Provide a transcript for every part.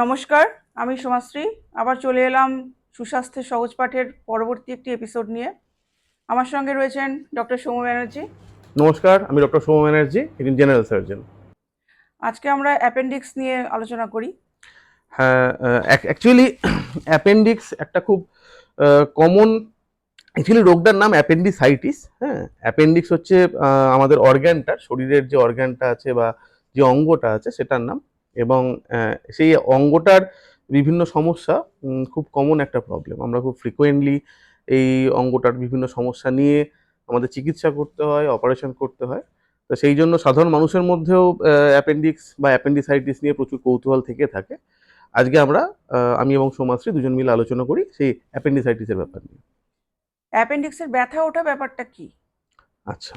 নমস্কার, আমি সোমাশ্রী। আবার চলে এলাম সুস্বাস্থ্যের সহজ পাঠের পরবর্তী একটি এপিসোড নিয়ে। আমার সঙ্গে রয়েছেন ডক্টর সৌম্য ব্যানার্জি। নমস্কার, আমি ডক্টর সৌম্য ব্যানার্জি, একজন জেনারেল সার্জন। আজকে আমরা অ্যাপেন্ডিক্স নিয়ে আলোচনা করি। হ্যাঁ, অ্যাকচুয়ালি অ্যাপেন্ডিক্স একটা খুব কমন, অ্যাকচুয়ালি রোগটার নাম অ্যাপেন্ডিসাইটিস। হ্যাঁ, অ্যাপেন্ডিক্স হচ্ছে আমাদের অর্গ্যানটা, শরীরের যে অর্গ্যানটা আছে বা যে অঙ্গটা আছে সেটার নাম। এবং সেই অঙ্গটার বিভিন্ন সমস্যা খুব কমন একটা প্রবলেম। আমরা খুব ফ্রিকোয়েন্টলি এই অঙ্গটার বিভিন্ন সমস্যা নিয়ে আমাদের চিকিৎসা করতে হয়, অপারেশন করতে হয়। তো সেই জন্য সাধারণ মানুষের মধ্যেও অ্যাপেন্ডিক্স বা অ্যাপেন্ডিসাইটিস নিয়ে প্রচুর কৌতূহল থেকে থাকে। আজকে আমরা আমি এবং সোমাশ্রী দুজন মিলে আলোচনা করি সেই অ্যাপেন্ডিসাইটিসের ব্যাপার নিয়ে। অ্যাপেন্ডিক্সের ব্যথা ওঠা ব্যাপারটা কি? আচ্ছা,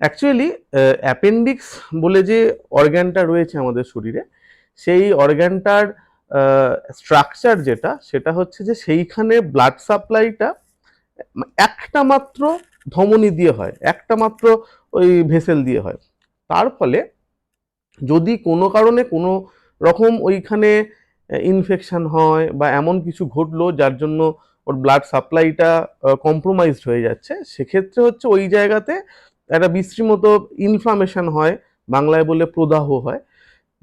অ্যাকচুয়ালি অ্যাপেন্ডিক্স বলে যে অর্গ্যানটা রয়েছে আমাদের শরীরে, সেই অর্গ্যানটার স্ট্রাকচার যেটা, সেটা হচ্ছে যে সেইখানে ব্লাড সাপ্লাইটা একটা মাত্র ধমনী দিয়ে হয়, একটা মাত্র ওই ভেসেল দিয়ে হয়। তার ফলে যদি কোনো কারণে কোনো রকম ওইখানে ইনফেকশন হয় বা এমন কিছু ঘটলো যার জন্য ওর ব্লাড সাপ্লাইটা কম্প্রোমাইজড হয়ে যাচ্ছে, সেক্ষেত্রে হচ্ছে ওই জায়গাতে একটা বিশ্রী মতো ইনফ্লামেশন হয়, বাংলায় বলে প্রদাহ হয়।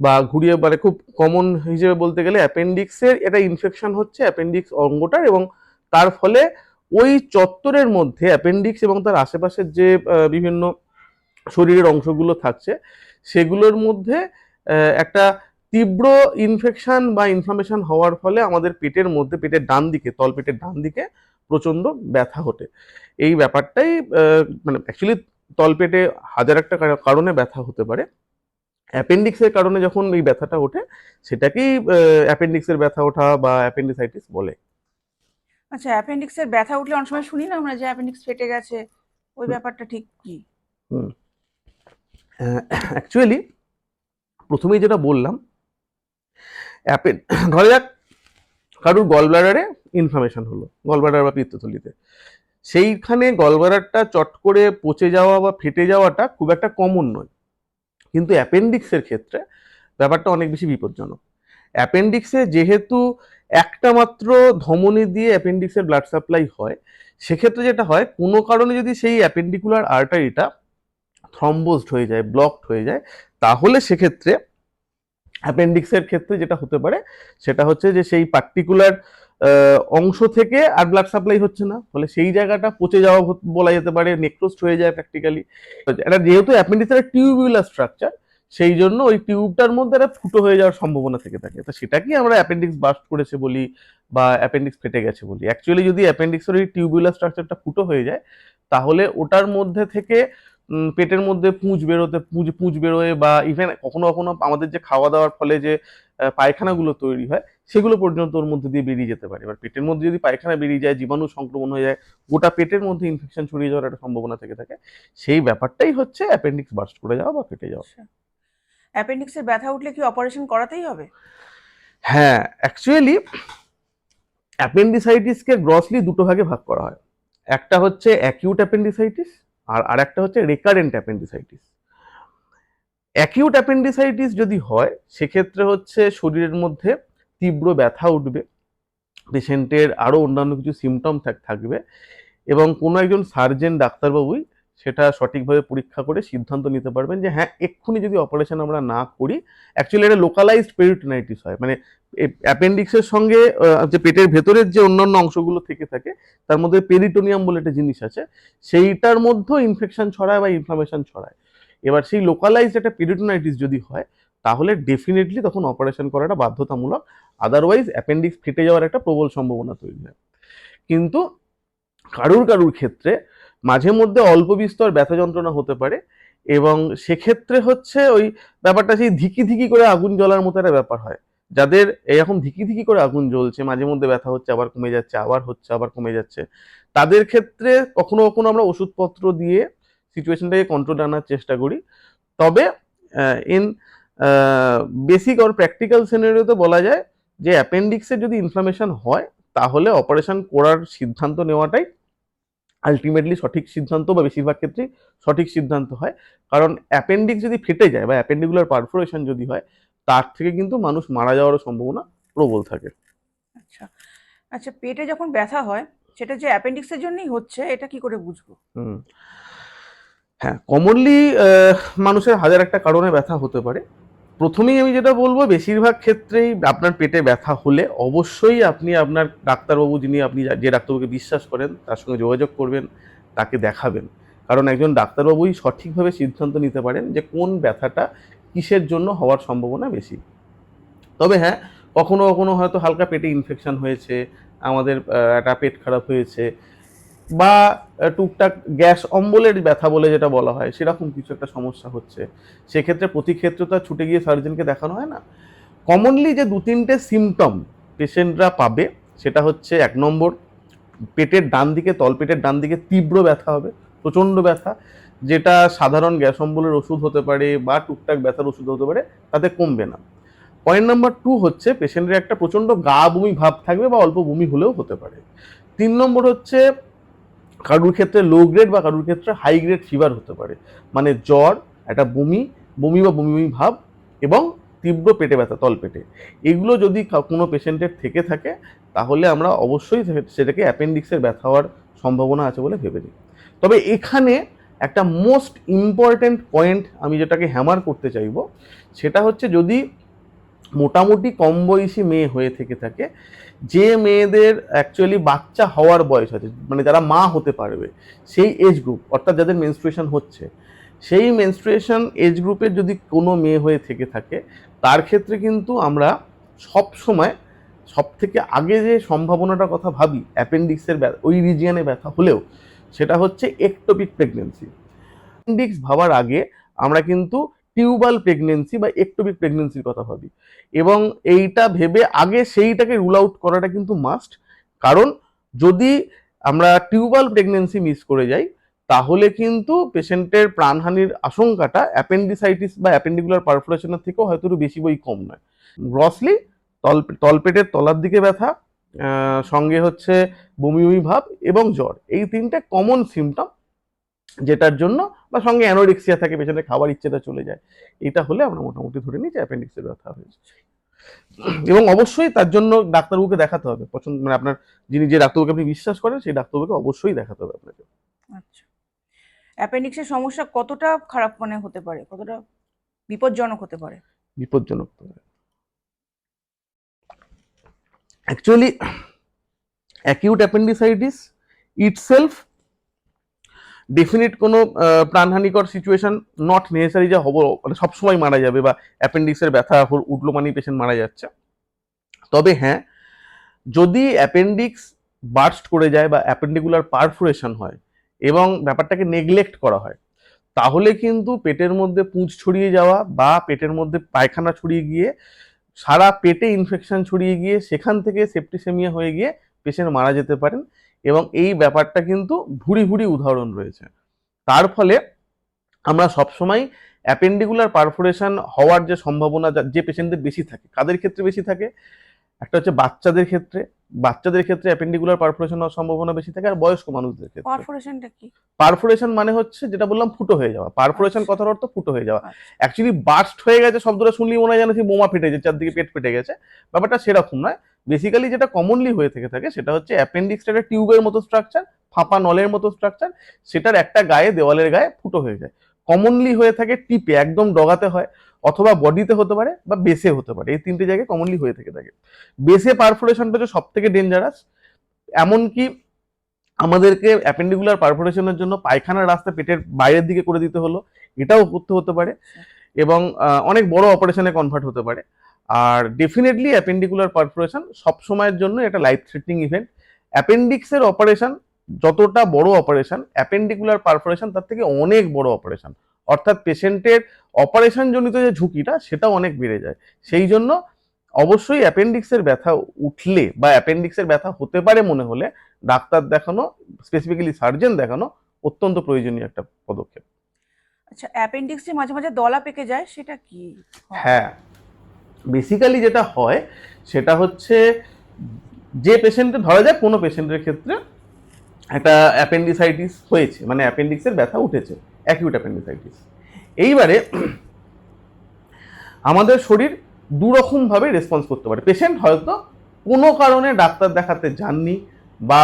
বা ঘুরিয়ে মানে খুব কমন হিসেবে বলতে গেলে অ্যাপেন্ডিক্সের এটা ইনফেকশন হচ্ছে অ্যাপেন্ডিক্স অঙ্গটার, এবং তার ফলে ওই চত্বরের মধ্যে অ্যাপেন্ডিক্স এবং তার আশেপাশের যে বিভিন্ন শরীরের অংশগুলো থাকছে সেগুলোর মধ্যে একটা তীব্র ইনফেকশন বা ইনফ্লামেশন হওয়ার ফলে আমাদের পেটের মধ্যে, পেটের ডান দিকে, তলপেটের ডান দিকে প্রচন্ড ব্যথা ওঠে। এই ব্যাপারটাই মানে অ্যাকচুয়ালি তলপেটে হাজার একটা কারণে ব্যথা হতে পারে। অ্যাপেন্ডিক্সের কারণে যখন এই ব্যথাটা ওঠে সেটাকেই অ্যাপেন্ডিক্সের ব্যথা ওঠা বা অ্যাপেন্ডিসাইটিস বলে। আচ্ছা, অ্যাপেন্ডিক্সের ব্যথা উঠলে অনেক সময় শুনি না আমরা যে অ্যাপেন্ডিক্স ফেটে গেছে, ওই ব্যাপারটা ঠিক কি? হুম, অ্যাকচুয়ালি প্রথমেই যেটা বললাম, অ্যাপেন ধরা যাক কারোর গল ব্লাডারে ইনফ্লামেশন হলো, গল ব্লাডার বা পিত্তথলিতে, সেইখানে গল ব্লাডারটা চট করে পচে যাওয়া বা ফেটে যাওয়াটা খুব একটা কমন নয়। কিন্তু অ্যাপেন্ডিক্সের ক্ষেত্রে ব্যাপারটা অনেক বেশি বিপজ্জনক। অ্যাপেন্ডিক্সে যেহেতু একটা মাত্র ধমনী দিয়ে অ্যাপেন্ডিক্সের ব্লাড সাপ্লাই হয়, সেক্ষেত্রে যেটা হয়, কোনো কারণে যদি সেই অ্যাপেন্ডিকুলার আর্টারিটা থ্রম্বোজড হয়ে যায়, ব্লকড হয়ে যায়, তাহলে সেক্ষেত্রে অ্যাপেন্ডিক্সের ক্ষেত্রে যেটা হতে পারে সেটা হচ্ছে যে সেই পার্টিকুলার অংশ থেকে আর ব্লাড সাপ্লাই হচ্ছে না, ফলে সেই জায়গাটা পচে যাওয়া বলা যেতে পারে, নেক্রোস্ট হয়ে যায় প্র্যাকটিক্যালি। এটা যেহেতু অ্যাপেন্ডিক্সের টিউবুলার স্ট্রাকচার, সেই জন্য ওই টিউবটার মধ্যে একটা ফুটো হয়ে যাওয়ার সম্ভাবনা থেকে থাকে। তো সেটাকেই আমরা অ্যাপেন্ডিক্স বাস্ট করেছে বলি বা অ্যাপেন্ডিক্স ফেটে গেছে বলি। অ্যাকচুয়ালি যদি অ্যাপেন্ডিক্সের ওই টিউবুলার স্ট্রাকচারটা ফুটো হয়ে যায়, তাহলে ওটার মধ্যে থেকে পেটের মধ্যে পুঁজ বেরোতে, পুঁজ পুঁজ বেরোয়, বা ইভেন কখনো কখনো আমাদের যে খাওয়া দাওয়ার ফলে যে পায়খানাগুলো তৈরি হয়, সেগুলো পর্যন্ত ওর মধ্যে দিয়ে বেরিয়ে যেতে পারে। এবার পেটের মধ্যে যদি পায়খানা বেরিয়ে যায়, জীবাণু সংক্রমণ হয়ে যায়, গোটা পেটের মধ্যে ইনফেকশন ছড়িয়ে যাওয়ার একটা সম্ভাবনা থেকে থাকে। সেই ব্যাপারটাই হচ্ছে অ্যাপেন্ডিক্স বার্স্ট করে যাওয়া বা ফেটে যাওয়া। আচ্ছা, অ্যাপেন্ডিক্সের ব্যথা উঠলে কি অপারেশন করাতেই হবে? হ্যাঁ, অ্যাকচুয়ালি অ্যাপেন্ডিসাইটিসকে গ্রসলি দুটো ভাগে ভাগ করা হয়। একটা হচ্ছে অ্যাকিউট অ্যাপেন্ডিসাইটিস, আর আরেকটা হচ্ছে রেকারেন্ট অ্যাপেন্ডিসাইটিস। অ্যাকিউট অ্যাপেন্ডিসাইটিস যদি হয়, সেক্ষেত্রে হচ্ছে শরীরের মধ্যে তীব্র ব্যথা উঠবে, পেশেন্টের আরও অন্যান্য কিছু সিমটম থাকবে, এবং কোনো একজন সার্জেন ডাক্তারবাবুই সেটা সঠিকভাবে পরীক্ষা করে সিদ্ধান্ত নিতে পারবেন যে হ্যাঁ, এক্ষুনি যদি অপারেশন আমরা না করি, অ্যাকচুয়ালি এটা লোকালাইজড পেরিটোনাইটিস হয়, মানে অ্যাপেন্ডিক্সের সঙ্গে যে পেটের ভেতরের যে অন্যান্য অংশগুলো থেকে থাকে, তার মধ্যে পেরিটোনিয়াম বলে একটা জিনিস আছে, সেইটার মধ্যেও ইনফেকশন ছড়ায় বা ইনফ্লামেশন ছড়ায়। এবার সেই লোকালাইজড একটা পেরিটোনাইটিস যদি হয়, তাহলে ডেফিনেটলি তখন অপারেশন করাটা বাধ্যতামূলক, আদারওয়াইজ অ্যাপেন্ডিক্স ফেটে যাওয়ার একটা প্রবল সম্ভাবনা তৈরি হয়। কিন্তু কারুর কারুর ক্ষেত্রে মাঝে মধ্যে অল্প বিস্তর ব্যথা যন্ত্রণা হতে পারে, এবং সেক্ষেত্রে হচ্ছে ওই ব্যাপারটা সেই ধিকি ধিকি করে আগুন জ্বলার মতো একটা ব্যাপার হয়। যাদের এরকম ধিকি ধিকি করে আগুন জ্বলছে, মাঝে মধ্যে ব্যথা হচ্ছে, আবার কমে যাচ্ছে, আবার হচ্ছে, আবার কমে যাচ্ছে, তাদের ক্ষেত্রে কখনো কখনো আমরা ওষুধপত্র দিয়ে সিচুয়েশনটাকে কন্ট্রোল আনার চেষ্টা করি। তবে ইন বেসিক আর প্র্যাকটিক্যাল সিনারিওতে বলা যায় যে অ্যাপেন্ডিক্সের যদি ইনফ্লামেশন হয়, তাহলে অপারেশন করার সিদ্ধান্ত নেওয়াটাই আলটিমেটলি সঠিক সিদ্ধান্ত, বা বেশিরভাগ ক্ষেত্রেই সঠিক সিদ্ধান্ত হয়। কারণ অ্যাপেন্ডিক্স যদি ফেটে যায় বা অ্যাপেন্ডিকুলার পারফোরেশন যদি হয়, তার থেকে কিন্তু মানুষ মারা যাওয়ারও সম্ভাবনা প্রবল থাকে। আচ্ছা আচ্ছা, পেটে যখন ব্যথা হয় সেটা যে অ্যাপেন্ডিক্সের জন্যই হচ্ছে, এটা কি করে বুঝবো? হুম, হ্যাঁ, কমনলি মানুষের হাজার একটা কারণে ব্যথা হতে পারে। প্রথমেই আমি যেটা বলবো, বেশিরভাগ ক্ষেত্রেই আপনার পেটে ব্যথা হলে অবশ্যই আপনি আপনার ডাক্তারবাবু, যিনি আপনি যে ডাক্তারবাবুকে বিশ্বাস করেন, তার সঙ্গে যোগাযোগ করবেন, তাকে দেখাবেন। কারণ একজন ডাক্তারবাবুই সঠিকভাবে সিদ্ধান্ত নিতে পারেন যে কোন ব্যথাটা কিসের জন্য হওয়ার সম্ভাবনা বেশি। তবে হ্যাঁ, কখনো কখনো হয়তো হালকা পেটে ইনফেকশন হয়েছে, আমাদের একটা পেট খারাপ হয়েছে, বা টুকটাক গ্যাস অম্বলের ব্যথা বলে যেটা বলা হয়, সেরকম কিছু একটা সমস্যা হচ্ছে, সেক্ষেত্রে প্রতি ক্ষেত্রে তো আর ছুটে গিয়ে সার্জনকে দেখানো হয় না। কমনলি যে 2-3টে সিমটম পেশেন্টরা পাবে, সেটা হচ্ছে 1 নম্বর, পেটের ডান দিকে, তলপেটের ডান দিকে তীব্র ব্যথা হবে, প্রচণ্ড ব্যথা, যেটা সাধারণ গ্যাস অম্বলের ওষুধ হতে পারে বা টুকটাক ব্যথার ওষুধ হতে পারে, তাতে কমবে না। পয়েন্ট নাম্বার 2 হচ্ছে পেশেন্টের একটা প্রচণ্ড গা বমি ভাব থাকবে বা অল্প বমি হলেও হতে পারে। 3 নম্বর হচ্ছে কারুর ক্ষেত্রে লো গ্রেড বা কারুর ক্ষেত্রে হাই গ্রেড ফিভার হতে পারে, মানে জ্বর, একটা বমি বমি বা বমি বমি ভাব এবং তীব্র পেটে ব্যথা তলপেটে। এগুলো যদি কোনো পেশেন্টের থেকে থাকে, তাহলে আমরা অবশ্যই সেটাকে অ্যাপেন্ডিক্সের ব্যথা হওয়ার সম্ভাবনা আছে বলে ভেবে নিই। তবে এখানে একটা মোস্ট ইম্পর্ট্যান্ট পয়েন্ট আমি যেটাকে হ্যামার করতে চাইবো, সেটা হচ্ছে যদি মোটামুটি কম বয়সী মেয়ে হয়ে থেকে থাকে, যে মেয়েদের অ্যাকচুয়ালি বাচ্চা হওয়ার বয়স আছে, মানে যারা মা হতে পারবে, সেই এজ গ্রুপ, অর্থাৎ যাদের মেনস্ট্রুয়েশন হচ্ছে, সেই মেনস্ট্রুয়েশন এজ গ্রুপের যদি কোনো মেয়ে হয়ে থেকে থাকে, তার ক্ষেত্রে কিন্তু আমরা সব সময় সব থেকে আগে যে সম্ভাবনাটার কথা ভাবি অ্যাপেন্ডিক্সের ওই রিজিয়নে ব্যথা হলেও, সেটা হচ্ছে একটোপিক প্রেগনেন্সি। অ্যাপেন্ডিক্স ভাবার আগে আমরা কিন্তু টিউবাল প্রেগনেন্সি বা একটোপিক প্রেগনেন্সির কথা ভাবি, এবং এইটা ভেবে আগে সেইটাকে রুল আউট করাটা কিন্তু মাস্ট। কারণ যদি আমরা টিউবাল প্রেগনেন্সি মিস করে যাই, তাহলে কিন্তু পেশেন্টের প্রাণহানির আশঙ্কাটা অ্যাপেন্ডিসাইটিস বা অ্যাপেন্ডিকুলার পারফোরেশনের থেকেও হয়তো একটু বেশি বই কম নয়। গ্রসলি তলপেটের তলার দিকে ব্যথা, সঙ্গে হচ্ছে বমি বমি ভাব এবং জ্বর, এই 3টে কমন সিমটম, যেটার জন্য বা সঙ্গে অ্যানোরেক্সিয়া থাকে, পেশেন্টের খাবার ইচ্ছেটা চলে যায়, এটা হলে আমরা মোটামুটি ধরে নিই যে অ্যাপেন্ডিক্সের ব্যথা হয়েছে। এবং অবশ্যই তার জন্য ডাক্তারবাবুকে দেখাতে হবে, পছন্দ মানে আপনার যে ডাক্তারবাবুকে আপনি বিশ্বাস করেন, সেই ডাক্তারবাবুকে অবশ্যই দেখাতে হবে আপনাকে। আচ্ছা, অ্যাপেন্ডিক্সের সমস্যা কতটা খারাপ হতে পারে, কতটা বিপজ্জনক হতে পারে? বিপজ্জনক actually acute appendicitis itself definite কোনো প্রাণহানিকর সিচুয়েশন নট নেসেসারি যে হবো মানে সবসময় মারা যাবে বা অ্যাপেন্ডিক্সের ব্যথা উঠলো মানেই পেশেন্ট মারা যাচ্ছে। তবে হ্যাঁ, যদি অ্যাপেন্ডিক্স বার্স্ট করে যায় বা অ্যাপেন্ডিকুলার পারফোরেশন হয় এবং ব্যাপারটাকে নেগলেক্ট করা হয়, তাহলে কিন্তু পেটের মধ্যে পুঁজ ছড়িয়ে যাওয়া বা পেটের মধ্যে পায়খানা ছড়িয়ে গিয়ে সারা পেটে ইনফেকশন ছড়িয়ে গিয়ে সেখান থেকে সেপ্টিসেমিয়া হয়ে গিয়ে পেশেন্ট মারা যেতে পারেন, এবং এই ব্যাপারটা কিন্তু ভুরি ভুরি উদাহরণ রয়েছে। তার ফলে আমরা সবসময় অ্যাপেন্ডিকুলার পারফোরেশন হওয়ার যে সম্ভাবনা যে পেশেন্টদের বেশি থাকে, কাদের ক্ষেত্রে বেশি থাকে, একটা হচ্ছে বাচ্চাদের ক্ষেত্রে অ্যাপেন্ডিকুলার পারফোরেশন হওয়ার সম্ভাবনা বেশি থাকে, আর বয়স্ক মানুষদের ক্ষেত্রে। পারফোরেশনটা কি? পারফোরেশন মানে হচ্ছে যেটা বললাম ফুটো হয়ে যাওয়া, পারফোরেশন আচ্ছা। কথার অর্থ ফুটো হয়ে যাওয়া। আচ্ছা। অ্যাকচুয়ালি বার্স্ট হয়ে গেছে শব্দটা শুনলেই মনে হয় যেন সেই বোমা ফেটে গেছে, চারদিকে পেট ফেটে গেছে, ব্যাপারটা সেরকম নয়। বেসিক্যালি যেটা কমনলি হয়ে থাকে সেটা হচ্ছে অ্যাপেন্ডিক্সটা একটা টিউবের মতো স্ট্রাকচার, ফাঁপা নলের মতো স্ট্রাকচার, সেটার একটা গায়ে, দেওয়ালের গায়ে ফুটো হয়ে যায়। কমনলি হয়ে থাকে টিপে, একদম ডগাতে হয়, অথবা বডিতে হতে পারে বা বেসে হতে পারে, এই 3টে জায়গায় কমনলি হয়ে থাকে। বেসে পারফোরেশনটা হচ্ছে সব থেকে ডেঞ্জারাস। এমনকি আমাদেরকে অ্যাপেন্ডিকুলার পারফোরেশনের জন্য পায়খানার রাস্তা পেটের বাইরের দিকে করে দিতে হলো, এটাও হতে পারে, এবং অনেক বড় অপারেশনে কনভার্ট হতে পারে। আর ডেফিনেটলি অ্যাপেন্ডিকুলার পারফোরেশন সব সময়ের জন্য এটা লাইফ থ্রেটনিং ইভেন্ট। অ্যাপেন্ডিক্সের অপারেশন যতটা বড় অপারেশন, অ্যাপেন্ডিকুলার পারফোরেশন তার থেকে অনেক বড় অপারেশন, অর্থাৎ পেশেন্টের অপারেশন জনিত যে ঝুঁকিটা সেটাও অনেক বেড়ে যায়। সেই জন্য অবশ্যই অ্যাপেন্ডিক্সের ব্যথা উঠলে বা অ্যাপেন্ডিক্সের ব্যথা হতে পারে মনে হলে ডাক্তার দেখানো, স্পেসিফিক্যালি সার্জন দেখানো অত্যন্ত প্রয়োজনীয় একটা পদক্ষেপ। আচ্ছা, অ্যাপেন্ডিক্স যে মাঝে মাঝে দলা পেকে যায়, সেটা কি হয়? হ্যাঁ, বেসিক্যালি যেটা হয় সেটা হচ্ছে, যে পেশেন্টের ধরা যাক কোনো পেশেন্টের ক্ষেত্রে একটা অ্যাপেন্ডিসাইটিস হয়েছে, মানে অ্যাপেন্ডিক্সের ব্যথা উঠেছে, অ্যাকিউট অ্যাপেন্ডিসাইটিস। এইবারে আমাদের শরীর দুরকমভাবে রেসপন্স করতে পারে। পেশেন্ট হয়তো কোনো কারণে ডাক্তার দেখাতে যাননি বা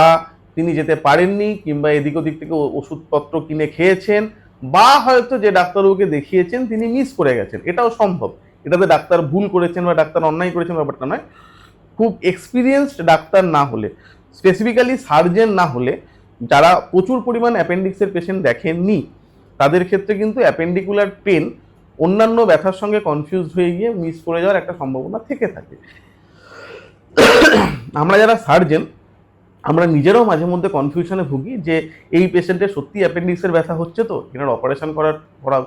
তিনি যেতে পারেননি, কিংবা এদিক ওদিক থেকে ওষুধপত্র কিনে খেয়েছেন, বা হয়তো যে ডাক্তারবাবুকে দেখিয়েছেন তিনি মিস করে গেছেন, এটাও সম্ভব। এটাতে ডাক্তার ভুল করেছেন বা ডাক্তার অন্যায় করেছেন ব্যাপারটা নয়। খুব এক্সপিরিয়েন্সড ডাক্তার না হলে, স্পেসিফিক্যালি সার্জেন না হলে, যারা প্রচুর পরিমাণ অ্যাপেন্ডিক্সের পেশেন্ট দেখেননি, তাদের ক্ষেত্রে কিন্তু অ্যাপেন্ডিকুলার পেন অন্যান্য ব্যথার সঙ্গে কনফিউজ হয়ে গিয়ে মিস করে যাওয়ার একটা সম্ভাবনা থেকে থাকে। আমরা যারা সার্জেন, আমরা নিজেরাও মাঝে মধ্যে কনফিউশনে ভুগি যে এই পেশেন্টের সত্যি অ্যাপেন্ডিক্সের ব্যথা হচ্ছে তো, এনার অপারেশন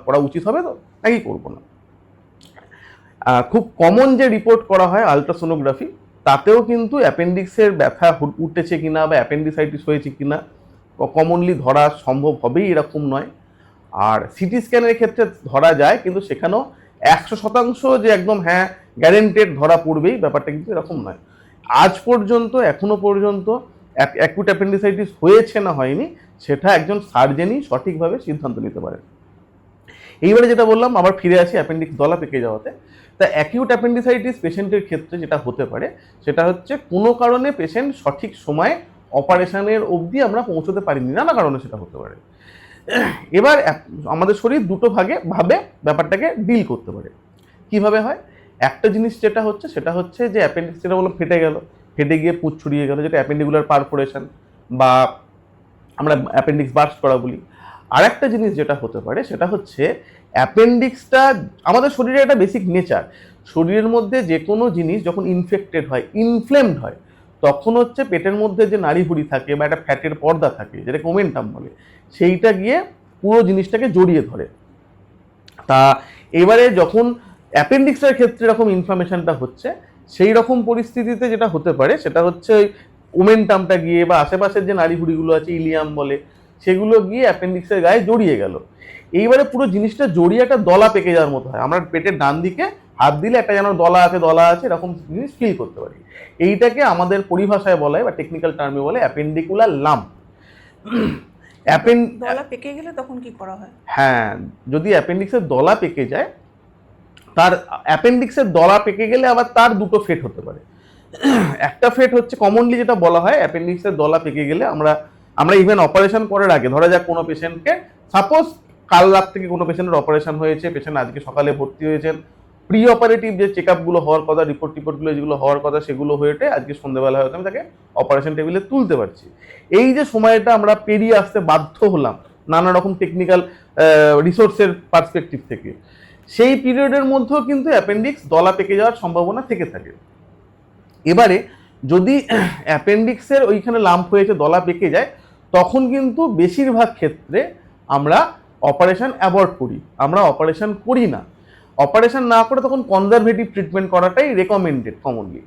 করা উচিত হবে তো, নাকি করবো না। খুব কমন যে রিপোর্ট করা হয় আলট্রাসোনোগ্রাফি, তাতেও কিন্তু অ্যাপেন্ডিক্সের ব্যথা উঠেছে কিনা বা অ্যাপেন্ডিসাইটিস হয়েছে কিনা কমনলি ধরা সম্ভব হবেই এরকম নয়। আর সিটি স্ক্যানের ক্ষেত্রে ধরা যায়, কিন্তু সেখানেও 100% যে একদম হ্যাঁ গ্যারেন্টেড ধরা পড়বেই, ব্যাপারটা কিন্তু এরকম নয়। আজ পর্যন্ত এখনো পর্যন্ত অ্যাকুট অ্যাপেন্ডিসাইটিস হয়েছে না হয়নি, সেটা একজন সার্জেনই সঠিকভাবে সিদ্ধান্ত নিতে পারে। এইবারে যেটা বললাম, আবার ফিরে আসি অ্যাপেন্ডিক্স দলা পেকে যাওয়াতে। তা অ্যাকিউট অ্যাপেন্ডিসাইটিস পেশেন্টের ক্ষেত্রে যেটা হতে পারে সেটা হচ্ছে কোনো কারণে পেশেন্ট সঠিক সময়ে অপারেশনের অবধি আমরা পৌঁছতে পারিনি, নানা কারণে সেটা হতে পারে। এবার আমাদের শরীর দুটো ভাবে ব্যাপারটাকে ডিল করতে পারে। কিভাবে হয়? একটা জিনিস যেটা হচ্ছে সেটা হচ্ছে যে অ্যাপেন্ডিক্স, যেটা বললাম ফেটে গেল, ফেটে গিয়ে পুঁজ ছড়িয়ে গেল, যেটা অ্যাপেন্ডিকুলার পারফোরেশন বা আমরা অ্যাপেন্ডিক্স বার্স্ট করা বলি। আর একটা জিনিস যেটা হতে পারে সেটা হচ্ছে অ্যাপেন্ডিক্সটা, আমাদের শরীরের একটা বেসিক নেচার, শরীরের মধ্যে যে কোনো জিনিস যখন ইনফেক্টেড হয়, ইনফ্লেমড হয়, তখন হচ্ছে পেটের মধ্যে যে নাড়িভুড়ি থাকে বা একটা ফ্যাটের পর্দা থাকে, যেটাকে ওমেন্টাম বলে, সেইটা গিয়ে পুরো জিনিসটাকে জড়িয়ে ধরে। তা এবারে যখন অ্যাপেন্ডিক্সের ক্ষেত্রে এরকম ইনফ্লামেশনটা হচ্ছে, সেই রকম পরিস্থিতিতে যেটা হতে পারে সেটা হচ্ছে ওই ওমেন্টামটা গিয়ে বা আশেপাশের যে নাড়িভুড়িগুলো আছে, ইলিয়াম বলে, সেগুলো গিয়ে অ্যাপেন্ডিক্সের গায়ে জড়িয়ে গেল। এইবারে পুরো জিনিসটা জড়িয়ে একটা দলা পেকে যাওয়ার মতো হয়। আমরা পেটের ডান দিকে হাত দিলে একটা যেন দলা আছে এরকম জিনিস ফিল করতে পারি। এইটাকে আমাদের পরিভাষায় বলা হয় বা টেকনিক্যাল টার্মে বলে অ্যাপেন্ডিকুলার লাম্প। দলা পেকে গেলে তখন কি করা হয়? হ্যাঁ, যদি অ্যাপেন্ডিক্সের দলা পেকে যায়, তার অ্যাপেন্ডিক্সের দলা পেকে গেলে আবার তার দুটো ফেট হতে পারে। একটা ফেট হচ্ছে কমনলি যেটা বলা হয়, অ্যাপেন্ডিক্সের দলা পেকে গেলে আমরা ইভেন অপারেশন করার আগে, ধরা যাক কোনো পেশেন্টকে, সাপোজ কাল রাত থেকে কোনো পেশেন্টের অপারেশন হয়েছে, পেশেন্ট আজকে সকালে ভর্তি হয়েছেন, প্রি অপারেটিভ যে চেক আপগুলো হওয়ার কথা, রিপোর্টগুলো যেগুলো হওয়ার কথা, সেগুলো হয়েটে আজকে সন্ধ্যেবেলা হয়তো আমি তাকে অপারেশন টেবিলে তুলতে পারছি। এই যে সময়টা আমরা পেরিয়ে আসতে বাধ্য হলাম নানা রকম টেকনিক্যাল রিসোর্সের পার্সপেক্টিভ থেকে, সেই পিরিয়ডের মধ্যেও কিন্তু অ্যাপেন্ডিক্স দলা পেকে যাওয়ার সম্ভাবনা থেকে থাকে। এবারে যদি অ্যাপেন্ডিক্সের ওইখানে লাম্প হয়েছে, দলা পেকে যায়, তখন কিন্তু বেশিরভাগ ক্ষেত্রে আমরা অপারেশন অ্যাভয়েড করি, আমরা অপারেশন করি না। অপারেশন না করে তখন কনজারভেটিভ ট্রিটমেন্ট করাটাই রেকমেন্ডেড কমনলি।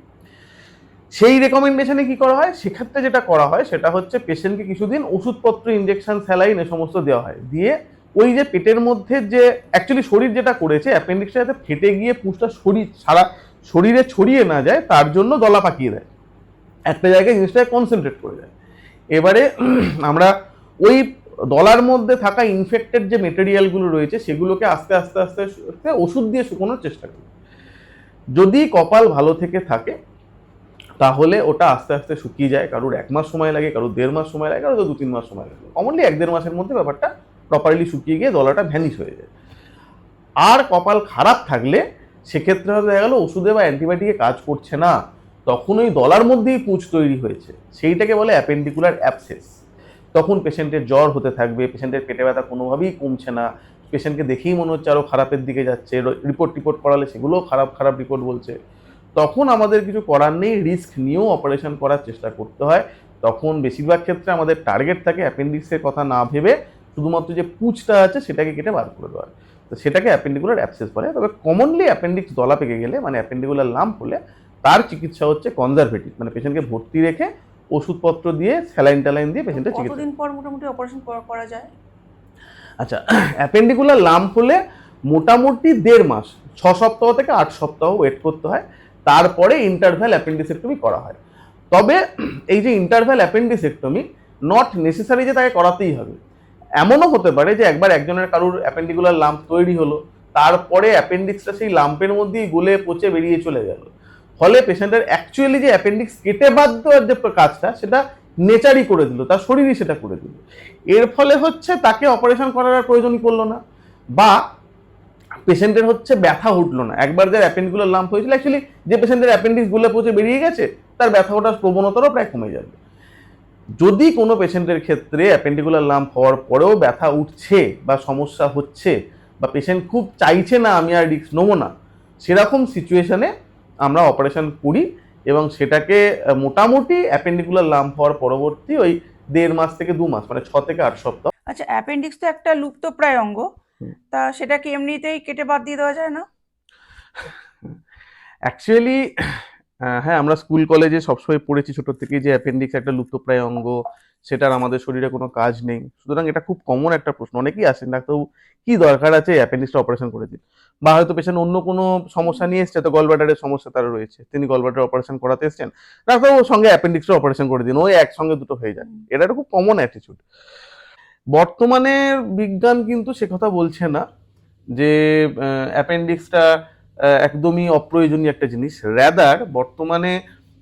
সেই রেকমেন্ডেশনে কি করা হয়, সেক্ষেত্রে যেটা করা হয় সেটা হচ্ছে পেশেন্টকে কিছুদিন ওষুধপত্র, ইনজেকশন, স্যালাইন এ সমস্ত দেওয়া হয়। দিয়ে ওই যে পেটের মধ্যে যে অ্যাকচুয়ালি শরীর যেটা করেছে, অ্যাপেন্ডিক্সটা যাতে ফেটে গিয়ে পুঁজটা সারা শরীরে ছড়িয়ে না যায়, তার জন্য দলা পাকিয়ে দেয়, একটা জায়গায় জিনিসটাকে কনসেন্ট্রেট করে দেয়। এবারে আমরা ওই দলার মধ্যে থাকা ইনফেক্টেড যে মেটেরিয়ালগুলো রয়েছে, সেগুলোকে আস্তে আস্তে আস্তে আস্তে ওষুধ দিয়ে শুকোনোর চেষ্টা করি। যদি কপাল ভালো থেকে থাকে তাহলে ওটা আস্তে আস্তে শুকিয়ে যায়। কারোর 1 মাস সময় লাগে, কারোর 1.5 মাস সময় লাগে, কারোর 2-3 মাস সময় লাগে। কমনলি 1-1.5 মাসের মধ্যে ব্যাপারটা প্রপারলি শুকিয়ে গিয়ে দলাটা ভ্যানিশ হয়ে যায়। আর কপাল খারাপ থাকলে সেক্ষেত্রে হয়তো দেখা গেল ওষুধে বা অ্যান্টিবায়োটিকে কাজ করছে না, তখন ওই দলার মধ্যেই পুঁজ তৈরি হয়েছে, সেইটাকে বলে অ্যাপেন্ডিকুলার অ্যাবসেস। তখন পেশেন্টের জ্বর হতে থাকবে, পেশেন্টের পেটে ব্যথা কোনোভাবেই কমছে না, পেশেন্টকে দেখেই মনে হচ্ছে আরও খারাপের দিকে যাচ্ছে, রিপোর্ট করালে সেগুলোও খারাপ রিপোর্ট বলছে। তখন আমাদের কিছু করার নেই, রিস্ক নিয়েও অপারেশন করার চেষ্টা করতে হয়। তখন বেশিরভাগ ক্ষেত্রে আমাদের টার্গেট থাকে অ্যাপেন্ডিক্সের কথা না ভেবে শুধুমাত্র যে পুঁজটা আছে সেটাকে কেটে বার করে দেওয়া, তো সেটাকে অ্যাপেন্ডিকুলার অ্যাবসেস বলে। তবে কমনলি অ্যাপেন্ডিক্স দলা পেকে গেলে, মানে অ্যাপেন্ডিকুলার লাম্প হলে, তার চিকিৎসা হচ্ছে কনজারভেটিভ, মানে পেশেন্টকে ভর্তি রেখে ওষুধপত্র দিয়ে, স্যালাইন ট্যালাইন দিয়ে পেশেন্টের চিকিৎসা। কতদিন পর মোটামুটি অপারেশন করা যায়? আচ্ছা, অ্যাপেন্ডিকুলার লাম্প হলে মোটামুটি 1.5 মাস, 6 সপ্তাহ থেকে 8 সপ্তাহ ওয়েট করতে হয়, তারপরে ইন্টারভ্যাল অ্যাপেন্ডিসেক্টমি করা হয়। তবে এই যে ইন্টারভ্যাল অ্যাপেন্ডিসেক্টমি নট নেসেসারি যে তাকে করাতেই হবে। এমনও হতে পারে যে একবার একজনের কারুর অ্যাপেন্ডিকুলার লাম্প তৈরি হলো, তারপরে অ্যাপেন্ডিক্সটা সেই লাম্পের মধ্যেই গলে পচে বেরিয়ে চলে গেল। ফলে পেশেন্টের অ্যাকচুয়ালি যে অ্যাপেন্ডিক্স কেটে বাদ দেওয়ার যে কাজটা সেটা নেচারই করে দিল, তার শরীরই সেটা করে দিল। এর ফলে হচ্ছে তাকে অপারেশন করার আর প্রয়োজনই পড়লো না, বা পেশেন্টের হচ্ছে ব্যথা উঠলো না। একবার যার অ্যাপেন্ডিকুলার লাম্প হয়েছিল, অ্যাকচুয়ালি যে পেশেন্টের অ্যাপেন্ডিক্স গুলে পচে বেরিয়ে গেছে তার ব্যথা ওঠার প্রবণতারও প্রায় কমে যাবে। যদি কোনো পেশেন্টের ক্ষেত্রে অ্যাপেন্ডিকুলার লাম্প হওয়ার পরেও ব্যথা উঠছে বা সমস্যা হচ্ছে, বা পেশেন্ট খুব চাইছে না আমি আর রিস্ক নেবো না, সেরকম সিচুয়েশনে আমরা অপারেশন করি, এবং সেটাকে মোটামুটি অ্যাপেন্ডিকুলার লাম্প হওয়ার পরবর্তী ওই 1.5 মাস থেকে 2 মাস, মানে 6 থেকে 8 সপ্তাহ। আচ্ছা, অ্যাপেন্ডিক্স তো একটা লুপ্তপ্রায় অঙ্গ, তা সেটা কি এমনিতেই কেটে বাদ দিয়ে দেওয়া যায় না? অ্যাকচুয়ালি হ্যাঁ, আমরা স্কুল কলেজে সবসময় পড়েছি ছোট থেকেই যে অ্যাপেন্ডিক্স একটা লুপ্তপ্রায় অঙ্গ, সেটার আমাদের শরীরে কোনো কাজ নেই। সুতরাং এটা খুব কমন একটা প্রশ্ন, অনেকেই আসেন ডাক্তারবাবু কি দরকার আছে অ্যাপেন্ডিক্সটা অপারেশন করে দিন, বা হয়তো পেশেন্ট অন্য কোনো সমস্যা নিয়ে এসছে, তো গলব্লাডারের সমস্যা তার রয়েছে, তিনি গলব্লাডার অপারেশন করাতে এসছেন, ডাক্তারবাবুর সঙ্গে অ্যাপেন্ডিক্সটা অপারেশন করে দিন, ওই একসঙ্গে দুটো হয়ে যায়। এটা একটা খুব কমন অ্যাটিটিউড। বর্তমানে বিজ্ঞান কিন্তু সে কথা বলছে না যে অ্যাপেন্ডিক্সটা একদমই অপ্রয়োজনীয় একটা জিনিস। র্যাদার বর্তমানে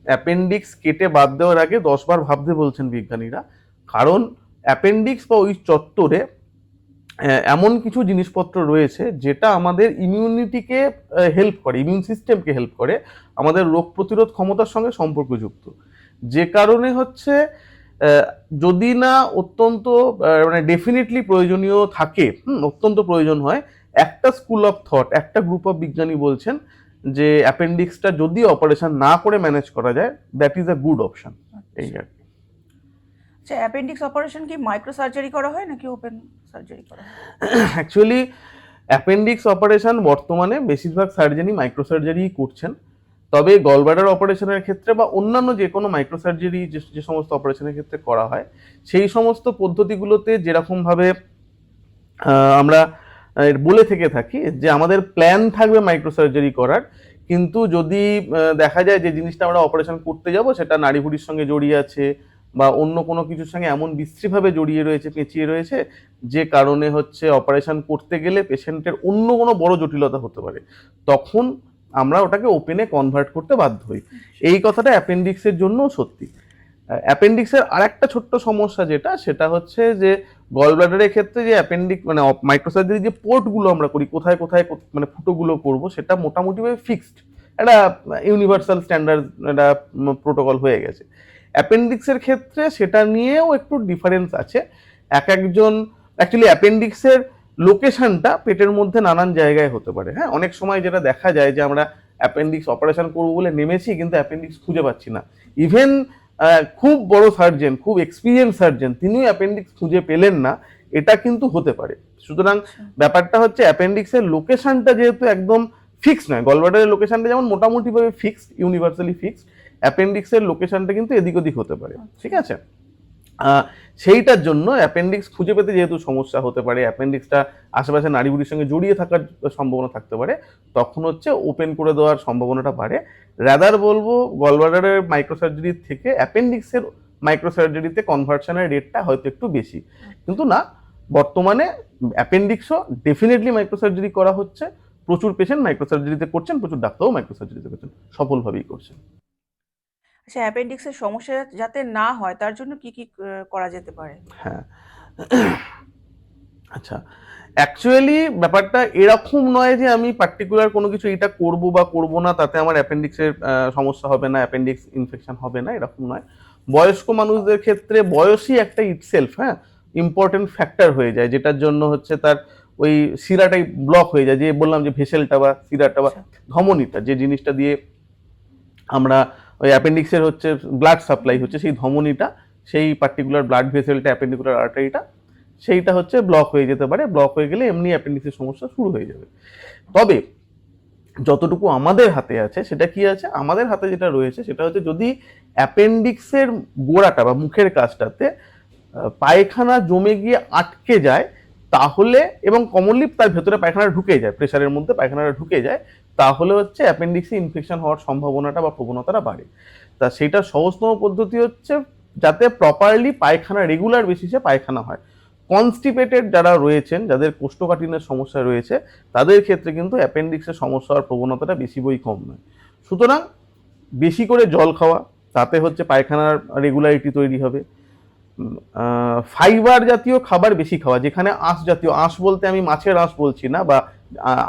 অ্যাপেন্ডিক্স কেটে বাদ দেওয়ার আগে 10 বার ভাবতে বলছেন বিজ্ঞানীরা, কারণ অ্যাপেন্ডিক্স বা ওই চত্বরে এমন কিছু জিনিসপত্র রয়েছে যেটা আমাদের ইমিউনিটিকে হেল্প করে, ইমিউন সিস্টেমকে হেল্প করে, আমাদের রোগ প্রতিরোধ ক্ষমতার সঙ্গে সম্পর্কযুক্ত। যে কারণে হচ্ছে যদি না অত্যন্ত মানে ডেফিনেটলি প্রয়োজনীয় থাকে, অত্যন্ত প্রয়োজন হয়, একটা স্কুল অফ থট, একটা গ্রুপ অফ বিজ্ঞানী বলছেন যে অ্যাপেন্ডিক্সটা যদি অপারেশন না করে ম্যানেজ করা যায়, that is a good option. এই আর কি। আচ্ছা, অ্যাপেন্ডিক্স অপারেশন কি মাইক্রো সার্জারি করা হয় নাকি ওপেন সার্জারি করা হয়? অ্যাকচুয়ালি অ্যাপেন্ডিক্স অপারেশন বর্তমানে বেশিরভাগ সার্জেনই মাইক্রো সার্জারি করছেন, তবে গলব্লাডার অপারেশনের ক্ষেত্রে বা অন্যান্য যে কোনো মাইক্রো সার্জারি যে সমস্ত অপারেশনের ক্ষেত্রে করা হয়, সেই সমস্ত পদ্ধতিগুলোতে যেরকমভাবে আমরা বলে থেকে থাকি যে আমাদের প্ল্যান থাকবে মাইক্রো সার্জারি করার, কিন্তু যদি দেখা যায় যে জিনিসটা আমরা অপারেশন করতে যাব সেটা নাড়িভুড়ির সঙ্গে জড়িয়ে আছে, বা অন্য কোনো কিছুর সঙ্গে এমন বিশ্রীভাবে জড়িয়ে রয়েছে, পেঁচিয়ে রয়েছে, যে কারণে হচ্ছে অপারেশন করতে গেলে পেশেন্টের অন্য কোনো বড় জটিলতা হতে পারে, তখন আমরা ওটাকে ওপেনে কনভার্ট করতে বাধ্য হই। এই কথাটা অ্যাপেন্ডিক্সের জন্যও সত্যি। অ্যাপেন্ডিক্সের আরেকটা ছোট্ট সমস্যা সেটা হচ্ছে যে গলব্লাডারের ক্ষেত্রে যে অ্যাপেন্ডিক্স মানে মাইক্রোসার্জারি যে পোর্টগুলো আমরা করি, কোথায় কোথায় মানে ফুটোগুলো করবো, সেটা মোটামুটিভাবে ফিক্সড, একটা ইউনিভার্সাল স্ট্যান্ডার্ড একটা প্রোটোকল হয়ে গেছে। অ্যাপেন্ডিক্সের ক্ষেত্রে সেটা নিয়েও একটু ডিফারেন্স আছে। এক একজন অ্যাকচুয়ালি অ্যাপেন্ডিক্সের লোকেশনটা পেটের মধ্যে নানান জায়গায় হতে পারে। হ্যাঁ, অনেক সময় যেটা দেখা যায় যে আমরা অ্যাপেন্ডিক্স অপারেশন করবো বলে নেমেছি, কিন্তু অ্যাপেন্ডিক্স খুঁজে পাচ্ছি না। ইভেন খুব বড় সার্জেন, খুব এক্সপিরিয়েন্স সার্জেন, তিনিও অ্যাপেন্ডিক্স খুঁজে পেলেন না, এটা কিন্তু হতে পারে। সুতরাং ব্যাপারটা হচ্ছে অ্যাপেন্ডিক্সের লোকেশনটা যেহেতু একদম ফিক্সড নয়, গলব্লাডারের লোকেশনটা যেমন মোটামুটিভাবে ফিক্সড, ইউনিভার্সালি ফিক্সড, অ্যাপেন্ডিক্সের লোকেশনটা কিন্তু এদিক ওদিক হতে পারে। ঠিক আছে, সেইটার জন্য অ্যাপেন্ডিক্স খুঁজে পেতে যেহেতু সমস্যা হতে পারে, অ্যাপেন্ডিক্সটা আশেপাশে নাড়িভুড়ির সঙ্গে জড়িয়ে থাকার সম্ভাবনা থাকতে পারে, তখন হচ্ছে ওপেন করে দেওয়ার সম্ভাবনাটা বাড়ে। রাদার বলবো গলব্লাডারের মাইক্রোসার্জারির থেকে অ্যাপেন্ডিক্সের মাইক্রোসার্জারিতে কনভার্সনের রেটটা হয়তো একটু বেশি, কিন্তু না, বর্তমানে অ্যাপেন্ডিক্সও ডেফিনেটলি মাইক্রোসার্জারি করা হচ্ছে, প্রচুর পেশেন্ট মাইক্রোসার্জারিতে করছেন, প্রচুর ডাক্তারও মাইক্রোসার্জারিতে করছেন, সফলভাবেই করছেন। আচ্ছা, অ্যাপেন্ডিক্সের সমস্যা যাতে না হয় তার জন্য কি কি করা যেতে পারে? হ্যাঁ, আচ্ছা, অ্যাকচুয়ালি ব্যাপারটা এরকম নয় যে আমি পার্টিকুলার কোনো কিছু এটা করব বা করব না তাতে আমার অ্যাপেন্ডিক্সের সমস্যা হবে না, অ্যাপেন্ডিক্স ইনফেকশন হবে না, এরকম নয়। বয়স্ক মানুষদের ক্ষেত্রে বয়সই একটা ইটসেলফ ইম্পর্টেন্ট ফ্যাক্টর হয়ে যায়, যেটার জন্য হচ্ছে তার ওই শিরাটাই ব্লক হয়ে যায়, যে বললাম যে ভেসেলটা বা শিরাটা বা ধমনীটা, যে জিনিসটা দিয়ে আমরা ওই অ্যাপেন্ডিক্সের হচ্ছে ব্লাড সাপ্লাই হচ্ছে, সেই ধমনীটা, সেই পার্টিকুলার ব্লাড ভেসেলটা, অ্যাপেন্ডিকুলার আর্টারিটা, সেইটা হচ্ছে ব্লক হয়ে যেতে পারে। ব্লক হয়ে গেলে এমনি অ্যাপেন্ডিক্সের সমস্যা শুরু হয়ে যাবে। তবে যতটুকু আমাদের হাতে আছে সেটা কি আছে, আমাদের হাতে যেটা রয়েছে সেটা হচ্ছে যদি অ্যাপেন্ডিক্সের গোড়াটা বা মুখের কাছটাতে পায়খানা জমে গিয়ে আটকে যায়, তাহলে, এবং কমনলি তার ভেতরে পায়খানা ঢুকে যায়, প্রেশারের মধ্যে পায়খানাটা ঢুকে যায়, তাহলে হচ্ছে অ্যাপেন্ডিক্সে ইনফেকশন হওয়ার সম্ভাবনাটা বা প্রবণতাটা বাড়ে। তা সেটা সহজতম পদ্ধতি হচ্ছে যাতে প্রপারলি পায়খানা রেগুলার বেসিসে পায়খানা হয়। কনস্টিপেটেড যারা রয়েছেন, যাদের কোষ্ঠকাঠিন্যের সমস্যা রয়েছে, তাদের ক্ষেত্রে কিন্তু অ্যাপেন্ডিক্সের সমস্যা হওয়ার প্রবণতাটা বেশি বই কম নয়। সুতরাং বেশি করে জল খাওয়া, তাতে হচ্ছে পায়খানার রেগুলারিটি তৈরি হবে। ফাইবার জাতীয় খাবার বেশি খাওয়া, যেখানে আঁশ জাতীয়, আঁশ বলতে আমি মাছের আঁশ বলছি না, বা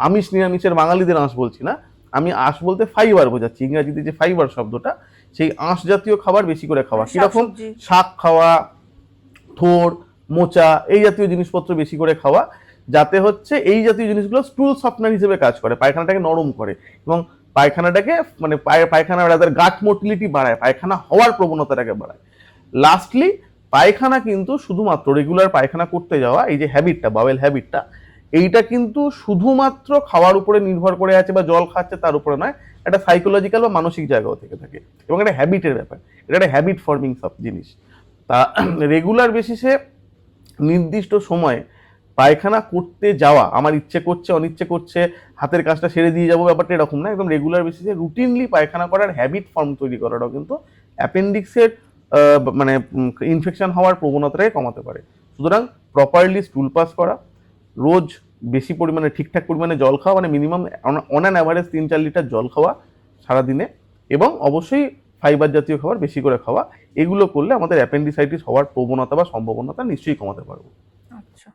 আমিষ নিরামিষের বাঙালিদের আঁশ বলছি না, আমি আঁশ বলতে ফাইবার বোঝাচ্ছি। ইংরাজিতে যে ফাইবার শব্দটা, সেই আঁশ জাতীয় খাবার বেশি করে খাওয়া। কিরকম? শাকসবজি। শাক খাওয়া, থোড়, মোচা, এই জাতীয় জিনিসপত্র বেশি করে খাওয়া, যাতে হচ্ছে এই জাতীয় জিনিসগুলো স্টুল সফটনার হিসেবে কাজ করে, পায়খানাটাকে নরম করে এবং পায়খানাটাকে মানে পায়খানা তাদের গাট মোটিলিটি বাড়ায়, পায়খানা হওয়ার প্রবণতাটাকে বাড়ায়। লাস্টলি পায়খানা কিন্তু শুধুমাত্র রেগুলার পায়খানা করতে যাওয়া, এই যে হ্যাবিটটা, বাওয়েল হ্যাবিটটা, এইটা কিন্তু শুধুমাত্র খাওয়ার উপরে নির্ভর করে আছে বা জল খাচ্ছে তার উপরে নয়, একটা সাইকোলজিক্যাল বা মানসিক জায়গাও থেকে থাকে এবং একটা হ্যাবিটের ব্যাপার, এটা একটা হ্যাবিট ফর্মিং সব জিনিস। তা রেগুলার বেসিসে নির্দিষ্ট সময়ে পায়খানা করতে যাওয়া, আমার ইচ্ছে করছে অনিচ্ছে করছে হাতের কাজটা সেরে দিয়ে যাবো, ব্যাপারটা এরকম না। একদম রেগুলার বেসিসে রুটিনলি পায়খানা করার হ্যাবিট ফর্ম তৈরি করাটাও কিন্তু অ্যাপেন্ডিক্সের মানে ইনফেকশন হওয়ার প্রবণতাটাকে কমাতে পারে। সুতরাং প্রপারলি স্টুল পাস করা, রোজ বেশি পরিমাণে ঠিকঠাক পরিমাণে জল খাওয়া, মানে minimum on an average 3-4 litre জল খাওয়া সারাদিনে, এবং অবশ্যই ফাইবার জাতীয় খাবার বেশি করে খাওয়া, এগুলো করলে আমাদের অ্যাপেন্ডিসাইটিস হওয়ার প্রবণতা বা সম্ভাবনাটা নিশ্চয়ই কমাতে পারবো। আচ্ছা,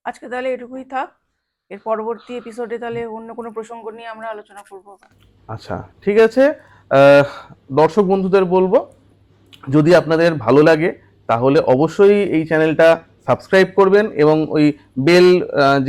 আজকে তাহলে এটুকুই থাক। এর পরবর্তী এপিসোডে তাহলে অন্য কোনো প্রসঙ্গ নিয়ে আমরা আলোচনা করবো। আচ্ছা, ঠিক আছে। দর্শক বন্ধুদের বলবো, যদি আপনাদের ভালো লাগে তাহলে অবশ্যই এই চ্যানেলটা সাবস্ক্রাইব করবেন এবং ওই বেল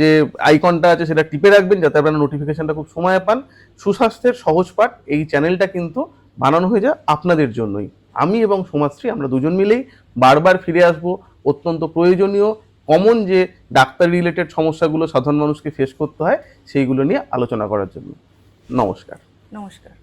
যে আইকনটা আছে সেটা টিপে রাখবেন, যাতে আপনারা নোটিফিকেশনটা খুব সময় পান। সুস্বাস্থ্যের সহজ পাঠ এই চ্যানেলটা কিন্তু বানানো হয়ে যায় আপনাদের জন্যই। আমি এবং সোমাশ্রী আমরা দুজন মিলেই বারবার ফিরে আসবো অত্যন্ত প্রয়োজনীয় কমন যে ডাক্তার রিলেটেড সমস্যাগুলো সাধারণ মানুষকে ফেস করতে হয় সেইগুলো নিয়ে আলোচনা করার জন্য। নমস্কার। নমস্কার।